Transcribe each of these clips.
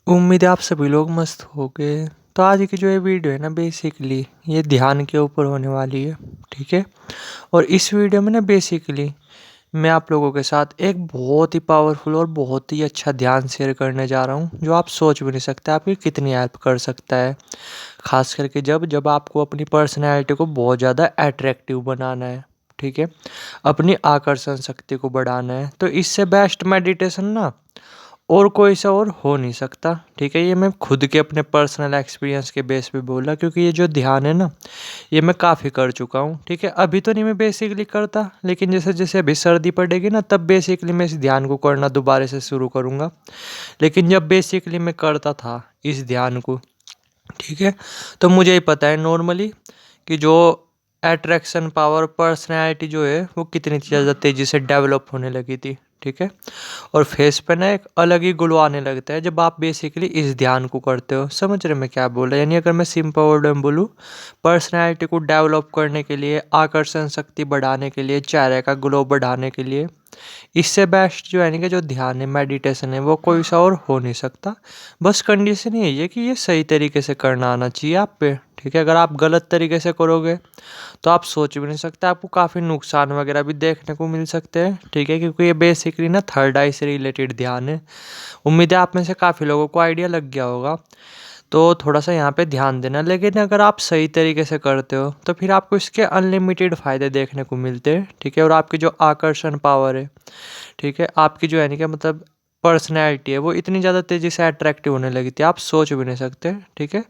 उम्मीद है आप सभी लोग मस्त होंगे। तो आज की जो ये वीडियो है ना बेसिकली ये ध्यान के ऊपर होने वाली है। ठीक है। और इस वीडियो में ना बेसिकली मैं आप लोगों के साथ एक बहुत ही पावरफुल और बहुत ही अच्छा ध्यान शेयर करने जा रहा हूँ जो आप सोच भी नहीं सकते आपकी कितनी हेल्प कर सकता है। खास करके जब जब आपको अपनी पर्सनैलिटी को बहुत ज़्यादा अट्रैक्टिव बनाना है। ठीक है। अपनी आकर्षण शक्ति को बढ़ाना है तो इससे बेस्ट मेडिटेशन ना और कोई सा और हो नहीं सकता। ठीक है। ये मैं खुद के अपने पर्सनल एक्सपीरियंस के बेस पे बोला क्योंकि ये जो ध्यान है ना ये मैं काफ़ी कर चुका हूँ। ठीक है। अभी तो नहीं मैं बेसिकली करता लेकिन जैसे जैसे अभी सर्दी पड़ेगी ना तब बेसिकली मैं इस ध्यान को करना दोबारा से शुरू करूँगा। लेकिन जब बेसिकली मैं करता था इस ध्यान को, ठीक है, तो मुझे ही पता है नॉर्मली कि जो अट्रैक्शन पावर पर्सनैलिटी जो है वो कितनी ज़्यादा तेज़ी से डेवलप होने लगी थी। ठीक है। और फेस पे ना एक अलग ही ग्लो आने लगता है जब आप बेसिकली इस ध्यान को करते हो। समझ रहे मैं क्या बोल रहा हूँ? यानी अगर मैं सिंपल वर्ड में बोलूँ, पर्सनैलिटी को डेवलप करने के लिए, आकर्षण शक्ति बढ़ाने के लिए, चेहरे का ग्लो बढ़ाने के लिए इससे बेस्ट जो है ना कि जो ध्यान है मेडिटेशन है वो कोई सा और हो नहीं सकता। बस कंडीशन यही है कि ये सही तरीके से करना आना चाहिए आप पे। ठीक है। अगर आप गलत तरीके से करोगे तो आप सोच भी नहीं सकते, आपको काफ़ी नुकसान वगैरह भी देखने को मिल सकते हैं। ठीक है। क्योंकि ये बेसिकली ना थर्ड आई से रिलेटेड ध्यान है। उम्मीद है आप में से काफ़ी लोगों को आइडिया लग गया होगा। तो थोड़ा सा यहाँ पे ध्यान देना। लेकिन अगर आप सही तरीके से करते हो तो फिर आपको इसके अनलिमिटेड फ़ायदे देखने को मिलते हैं। ठीक है। और आपकी जो आकर्षण पावर है, ठीक है, आपकी जो है ना कि मतलब पर्सनैलिटी है वो इतनी ज़्यादा तेज़ी से अट्रैक्टिव होने लगी थी आप सोच भी नहीं सकते। ठीक है।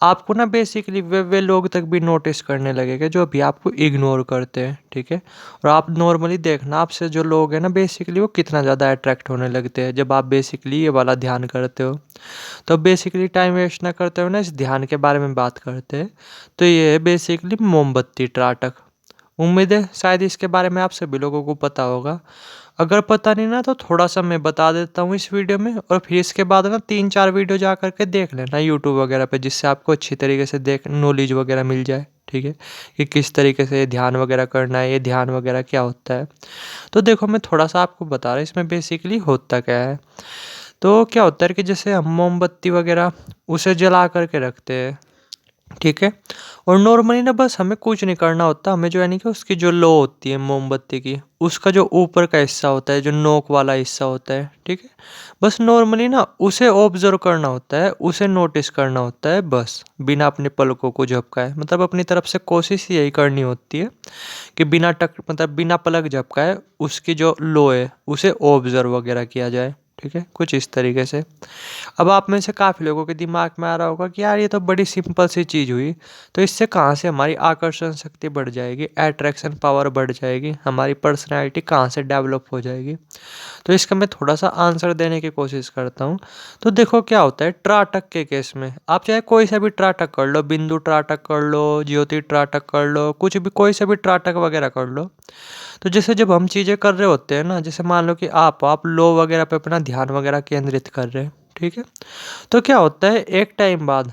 आपको ना बेसिकली वे लोग तक भी नोटिस करने लगेंगे जो अभी आपको इग्नोर करते हैं। ठीक है। और आप नॉर्मली देखना आपसे जो लोग हैं ना बेसिकली वो कितना ज़्यादा अट्रैक्ट होने लगते हैं जब आप बेसिकली ये वाला ध्यान करते हो। तो बेसिकली टाइम वेस्ट ना करते हुए ना इस ध्यान के बारे में बात करते हैं। तो ये है बेसिकली मोमबत्ती त्राटक। उम्मीद है शायद इसके बारे में आप सभी लोगों को पता होगा। अगर पता नहीं ना तो थोड़ा सा मैं बता देता हूँ इस वीडियो में, और फिर इसके बाद ना 3-4 वीडियो जा करके देख लेना यूट्यूब वगैरह पे जिससे आपको अच्छी तरीके से देख नॉलेज वगैरह मिल जाए। ठीक है। कि किस तरीके से ये ध्यान वगैरह करना है, ये ध्यान वगैरह क्या होता है। तो देखो मैं थोड़ा सा आपको बता रहा हूँ इसमें बेसिकली होता क्या है। तो क्या होता है कि जैसे हम मोमबत्ती वगैरह उसे जला करके रखते हैं। ठीक है। और नॉर्मली ना बस हमें कुछ नहीं करना होता, हमें जो है नहीं कि उसकी जो लो होती है मोमबत्ती की उसका जो ऊपर का हिस्सा होता है जो नोक वाला हिस्सा होता है, ठीक है, बस नॉर्मली ना उसे ऑब्जर्व करना होता है, उसे नोटिस करना होता है बस बिना अपने पलकों को झपकाए। मतलब अपनी तरफ से कोशिश यही करनी होती है कि बिना टक मतलब बिना पलक झपकाए उसकी जो लो है उसे ऑब्जर्व वगैरह किया जाए। ठीक है। कुछ इस तरीके से। अब आप में से काफ़ी लोगों के दिमाग में आ रहा होगा कि यार ये तो बड़ी सिंपल सी चीज़ हुई, तो इससे कहाँ से हमारी आकर्षण शक्ति बढ़ जाएगी, अट्रैक्शन पावर बढ़ जाएगी, हमारी पर्सनैलिटी कहाँ से डेवलप हो जाएगी। तो इसका मैं थोड़ा सा आंसर देने की कोशिश करता हूँ। तो देखो क्या होता है त्राटक के केस में, आप चाहे कोई सा भी त्राटक कर लो, बिंदु त्राटक कर लो, ज्योति त्राटक कर लो, कुछ भी कोई सा भी त्राटक वगैरह कर लो। तो जैसे जब हम चीज़ें कर रहे होते हैं ना, जैसे मान लो कि आप लो वगैरह पे अपना ध्यान वगैरह केंद्रित कर रहे हैं। ठीक है। तो क्या होता है एक टाइम बाद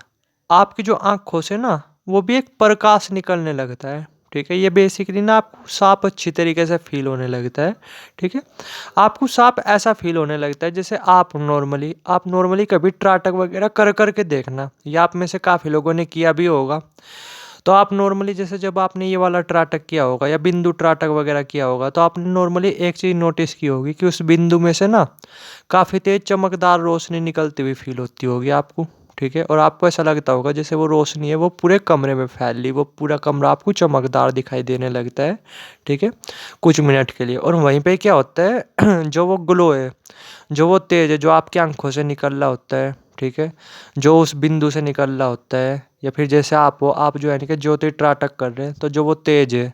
आपकी जो आँखों से ना वो भी एक प्रकाश निकलने लगता है। ठीक है। ये बेसिकली ना आपको साफ अच्छी तरीके से फील होने लगता है। ठीक है। आपको साफ ऐसा फील होने लगता है जैसे आप नॉर्मली कभी त्राटक वगैरह कर करके देखना, या आप में से काफ़ी लोगों ने किया भी होगा। तो आप नॉर्मली जैसे जब आपने ये वाला त्राटक किया होगा या बिंदु त्राटक वगैरह किया होगा तो आपने नॉर्मली एक चीज़ नोटिस की होगी कि उस बिंदु में से ना काफ़ी तेज चमकदार रोशनी निकलती हुई फील होती होगी आपको। ठीक है। और आपको ऐसा लगता होगा जैसे वो रोशनी है वो पूरे कमरे में फैल ली, वो पूरा कमरा आपको चमकदार दिखाई देने लगता है। ठीक है। कुछ मिनट के लिए। और वहीं पे क्या होता है जो वो ग्लो है, जो वो तेज है जो आपकी आंखों से निकल रहा होता है, ठीक है, जो उस बिंदु से निकल रहा होता है, या फिर जैसे आप हो, आप जो है ना कि ज्योति त्राटक कर रहे हैं तो जो वो तेज है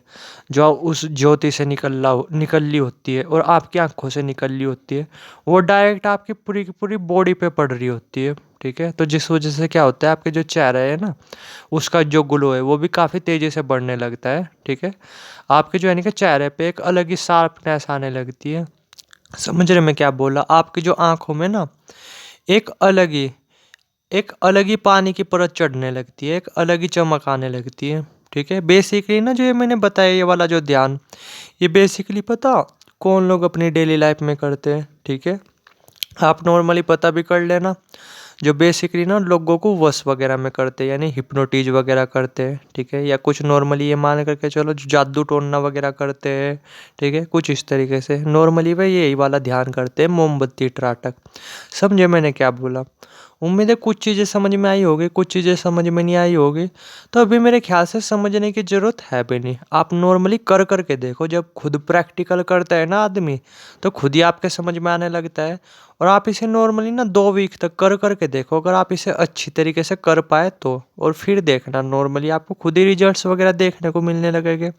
जो उस ज्योति से निकल ली होती है और आपकी आंखों से निकल ली होती है, वो डायरेक्ट आपकी पूरी की पूरी बॉडी पे पड़ रही होती है। ठीक है। तो जिस वजह से क्या होता है आपके जो चेहरा है ना उसका जो ग्लो है वो भी काफ़ी तेज़ी से बढ़ने लगता है। ठीक है। आपके जो है ना कि चेहरे पे एक अलग ही शार्पनेस आने लगती है। समझ रहे मैं क्या बोला? आपकी जो आंखों में ना एक अलग ही पानी की परत चढ़ने लगती है, एक अलग ही चमक आने लगती है। ठीक है। बेसिकली ना जो ये मैंने बताया ये वाला जो ध्यान, ये बेसिकली पता कौन लोग अपनी डेली लाइफ में करते हैं। ठीक है। आप नॉर्मली पता भी कर लेना। जो बेसिकली ना लोगों को वश वगैरह में करते हैं, यानी हिप्नोटिज वगैरह करते हैं, ठीक है, या कुछ नॉर्मली ये मान करके चलो जो जादू टोना वगैरह करते हैं, ठीक है, कुछ इस तरीके से नॉर्मली वह यही वाला ध्यान करते हैं, मोमबत्ती त्राटक। समझे मैंने क्या बोला? उम्मीद है कुछ चीज़ें समझ में आई होगी, कुछ चीज़ें समझ में नहीं आई होगी, तो अभी मेरे ख्याल से समझने की ज़रूरत है भी नहीं। आप नॉर्मली कर करके देखो, जब खुद प्रैक्टिकल करता है ना आदमी, तो खुद ही आपके समझ में आने लगता है। और आप इसे नॉर्मली ना 2 वीक तक कर करके देखो, अगर आप इसे अच्छी तरीके से कर पाए तो, और फिर देखना नॉर्मली आपको खुद ही रिजल्ट्स वगैरह देखने को मिलने लगेंगे।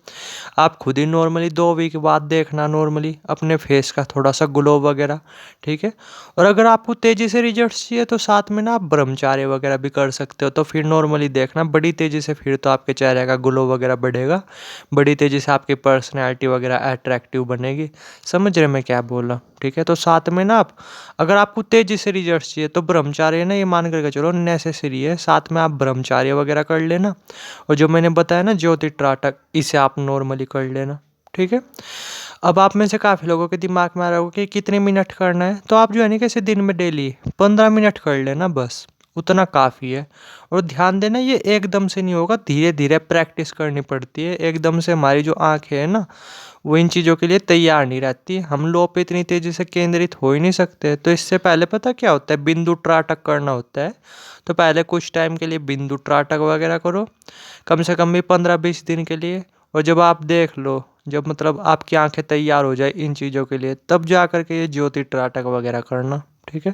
आप खुद ही नॉर्मली 2 वीक बाद देखना नॉर्मली अपने फेस का थोड़ा सा ग्लो वगैरह, ठीक है। और अगर आपको तेज़ी से रिजल्ट्स चाहिए तो साथ में ना आप ब्रह्मचार्य वगैरह भी कर सकते हो, तो फिर नॉर्मली देखना बड़ी तेज़ी से फिर तो आपके चेहरे का ग्लो वगैरह बढ़ेगा, बड़ी तेज़ी से आपकी पर्सनैलिटी वगैरह अट्रैक्टिव बनेगी। समझ रहे मैं क्या बोला? ठीक है, तो साथ में ना आप, अगर आपको तेज़ी से रिजल्ट्स चाहिए तो ब्रह्मचार्य ना ये मान करके चलो नेसेसरी है, साथ में आप ब्रह्मचार्य वगैरह कर लेना। और जो मैंने बताया ना ज्योति त्राटक, इसे आप नॉर्मली कर लेना, ठीक है। अब आप में से काफ़ी लोगों के दिमाग में आ रहा होगा कि कितने मिनट करना है, तो आप जो है ना कैसे दिन में डेली 15 मिनट कर लेना, बस उतना काफ़ी है। और ध्यान देना ये एकदम से नहीं होगा, धीरे धीरे प्रैक्टिस करनी पड़ती है। एकदम से हमारी जो आँखें हैं ना वो इन चीज़ों के लिए तैयार नहीं रहती, हम लो पे इतनी तेज़ी से केंद्रित हो ही नहीं सकते। तो इससे पहले पता क्या होता है, बिंदु त्राटक करना होता है। तो पहले कुछ टाइम के लिए बिंदु त्राटक वगैरह करो, कम से कम भी 15-20 दिन के लिए। और जब आप देख लो, जब मतलब आपकी आंखें तैयार हो जाए इन चीज़ों के लिए, तब जा कर के ये ज्योति त्राटक वगैरह करना, ठीक है।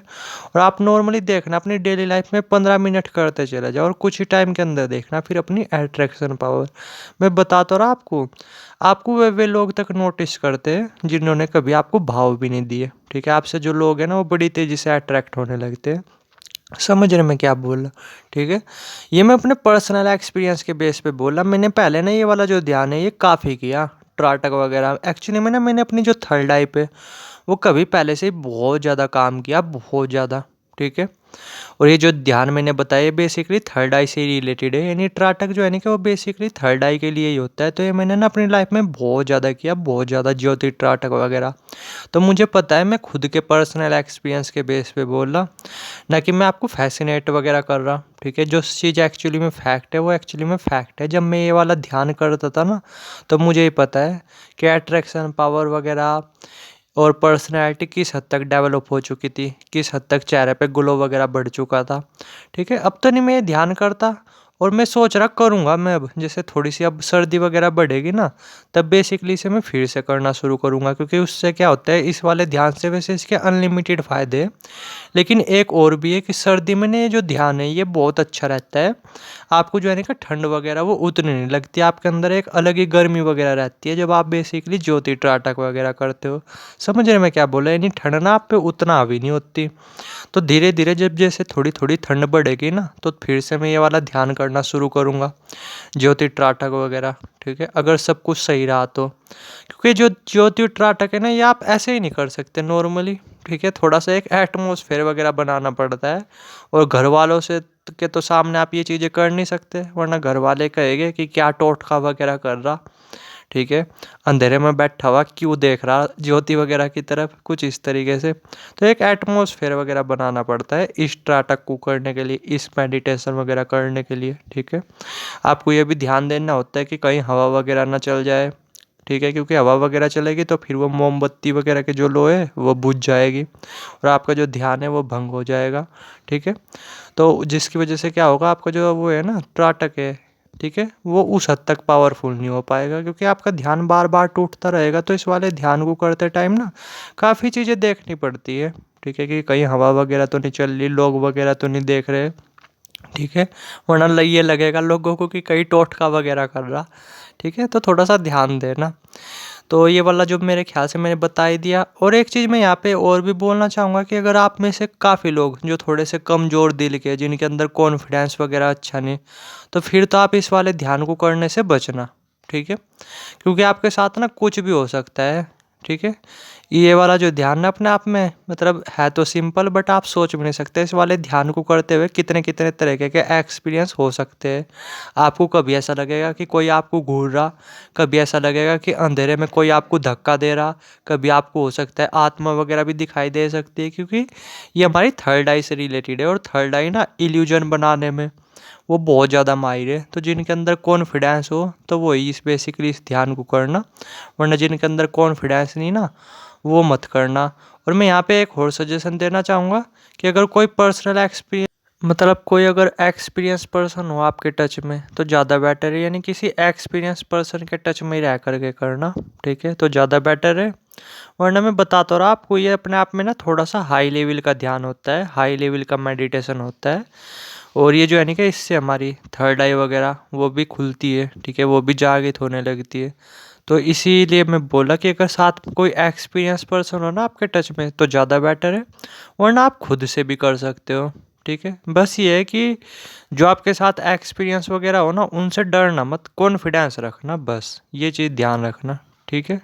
और आप नॉर्मली देखना अपनी डेली लाइफ में 15 मिनट करते चले जाओ, और कुछ ही टाइम के अंदर देखना फिर अपनी अट्रैक्शन पावर। मैं बता तो रहा आपको, आपको वे लोग तक नोटिस करते हैं जिन्होंने कभी आपको भाव भी नहीं दिए, ठीक है। आपसे जो लोग हैं ना वो बड़ी तेज़ी से अट्रैक्ट होने लगते हैं। समझ रहे मैं क्या बोल रहा, ठीक है। ये मैं अपने पर्सनल एक्सपीरियंस के बेस पे बोला। मैंने पहले ना ये वाला जो ध्यान है ये काफ़ी किया, त्राटक वगैरह। एक्चुअली में ना मैंने अपनी जो थर्ड आई पे वो कभी पहले से ही बहुत ज़्यादा काम किया, बहुत ज़्यादा, ठीक है। और ये जो ध्यान मैंने बताया ये बेसिकली थर्ड आई से रिलेटेड है, यानी त्राटक जो है ना कि वो बेसिकली थर्ड आई के लिए ही होता है। तो ये मैंने ना अपनी लाइफ में बहुत ज़्यादा किया, बहुत ज़्यादा ज्योति त्राटक वगैरह। तो मुझे पता है, मैं खुद के पर्सनल एक्सपीरियंस के बेस पे बोल रहा, ना कि मैं आपको फैसिनेट वगैरह कर रहा, ठीक है। जो चीज़ एक्चुअली में फैक्ट है वो एक्चुअली में फैक्ट है। जब मैं ये वाला ध्यान करता था ना, तो मुझे ही पता है कि अट्रैक्शन पावर वगैरह और पर्सनैलिटी किस हद तक डेवलप हो चुकी थी, किस हद तक चेहरे पे ग्लो वगैरह बढ़ चुका था, ठीक है। अब तो नहीं मैं ये ध्यान करता, और मैं सोच रहा करूँगा मैं अब, जैसे थोड़ी सी अब सर्दी वगैरह बढ़ेगी ना, तब बेसिकली इसे मैं फिर से करना शुरू करूँगा। क्योंकि उससे क्या होता है, इस वाले ध्यान से वैसे इसके अनलिमिटेड फ़ायदे हैं, लेकिन एक और भी है कि सर्दी में ना ये जो ध्यान है ये बहुत अच्छा रहता है। आपको जो है ना कि ठंड वगैरह वो उतनी नहीं लगती, आपके अंदर एक अलग ही गर्मी वगैरह रहती है जब आप बेसिकली ज्योति त्राटक वगैरह करते हो। समझ रहे मैं क्या बोला? यानी ठंड ना आप पे उतना हावी नहीं होती। तो धीरे धीरे जब जैसे थोड़ी थोड़ी ठंड बढ़ेगी ना, तो फिर से मैं ये वाला ध्यान करना शुरू करूँगा, ज्योति त्राटक वगैरह, ठीक है, अगर सब कुछ सही रहा तो। क्योंकि जो ज्योति त्राटक है ना ये आप ऐसे ही नहीं कर सकते नॉर्मली, ठीक है। थोड़ा सा एक एटमॉस्फेयर वगैरह बनाना पड़ता है, और घर वालों से के तो सामने आप ये चीज़ें कर नहीं सकते, वरना घर वाले कहेंगे कि क्या टोटका वगैरह कर रहा, ठीक है, अंधेरे में बैठा हुआ क्यों देख रहा ज्योति वगैरह की तरफ, कुछ इस तरीके से। तो एक एटमॉस्फेयर वगैरह बनाना पड़ता है इस त्राटक को करने के लिए, इस मेडिटेशन वगैरह करने के लिए, ठीक है। आपको ये भी ध्यान देना होता है कि कहीं हवा वगैरह ना चल जाए, ठीक है, क्योंकि हवा वगैरह चलेगी तो फिर वो मोमबत्ती वगैरह के जो लो है वो बुझ जाएगी, और आपका जो ध्यान है वो भंग हो जाएगा, ठीक है। तो जिसकी वजह से क्या होगा, आपका जो वो है ना त्राटक है, ठीक है, वो उस हद तक पावरफुल नहीं हो पाएगा, क्योंकि आपका ध्यान बार बार टूटता रहेगा। तो इस वाले ध्यान को करते टाइम ना काफ़ी चीज़ें देखनी पड़ती है, ठीक है, कि कहीं हवा वगैरह तो नहीं चल रही, लोग वगैरह तो नहीं देख रहे, ठीक है, वरना ये लगेगा लोगों को कि कहीं टोटका वगैरह कर रहा, ठीक है। तो थोड़ा सा ध्यान देना। तो ये वाला जो मेरे ख्याल से मैंने बता ही दिया। और एक चीज़ मैं यहाँ पे और भी बोलना चाहूँगा कि अगर आप में से काफ़ी लोग जो थोड़े से कमज़ोर दिल के, जिनके अंदर कॉन्फिडेंस वगैरह अच्छा नहीं, तो फिर तो आप इस वाले ध्यान को करने से बचना, ठीक है। क्योंकि आपके साथ ना कुछ भी हो सकता है, ठीक है। ये वाला जो ध्यान है अपने आप में मतलब है तो सिंपल, बट आप सोच भी नहीं सकते इस वाले ध्यान को करते हुए कितने कितने तरीके के एक्सपीरियंस हो सकते हैं। आपको कभी ऐसा लगेगा कि कोई आपको घूर रहा, कभी ऐसा लगेगा कि अंधेरे में कोई आपको धक्का दे रहा, कभी आपको हो सकता है आत्मा वगैरह भी दिखाई दे सकती है, क्योंकि ये हमारी थर्ड आई से रिलेटेड है। और थर्ड आई ना इल्यूजन बनाने में वो बहुत ज़्यादा माहिर है। तो जिनके अंदर कॉन्फिडेंस हो तो वो ही इस बेसिकली इस ध्यान को करना, वरना जिनके अंदर कॉन्फिडेंस नहीं ना वो मत करना। और मैं यहाँ पे एक और सजेशन देना चाहूँगा कि अगर कोई पर्सनल एक्सपीरियंस मतलब कोई अगर एक्सपीरियंस पर्सन हो आपके टच में तो ज़्यादा बेटर है, यानी किसी एक्सपीरियंस पर्सन के टच में ही रह करके करना, ठीक है, तो ज़्यादा बेटर है। वरना मैं बताता रहा आपको, ये अपने आप में ना थोड़ा सा हाई लेवल का ध्यान होता है, हाई लेवल का मेडिटेशन होता है। और ये जो है ना कि इससे हमारी थर्ड आई वगैरह वो भी खुलती है, ठीक है, वो भी जागृत होने लगती है। तो इसीलिए मैं बोला कि अगर साथ में कोई एक्सपीरियंस पर्सन हो ना आपके टच में तो ज़्यादा बेटर है, वरना आप खुद से भी कर सकते हो, ठीक है। बस ये है कि जो आपके साथ एक्सपीरियंस वगैरह हो ना उनसे डरना मत, कॉन्फिडेंस रखना, बस ये चीज़ ध्यान रखना, ठीक है।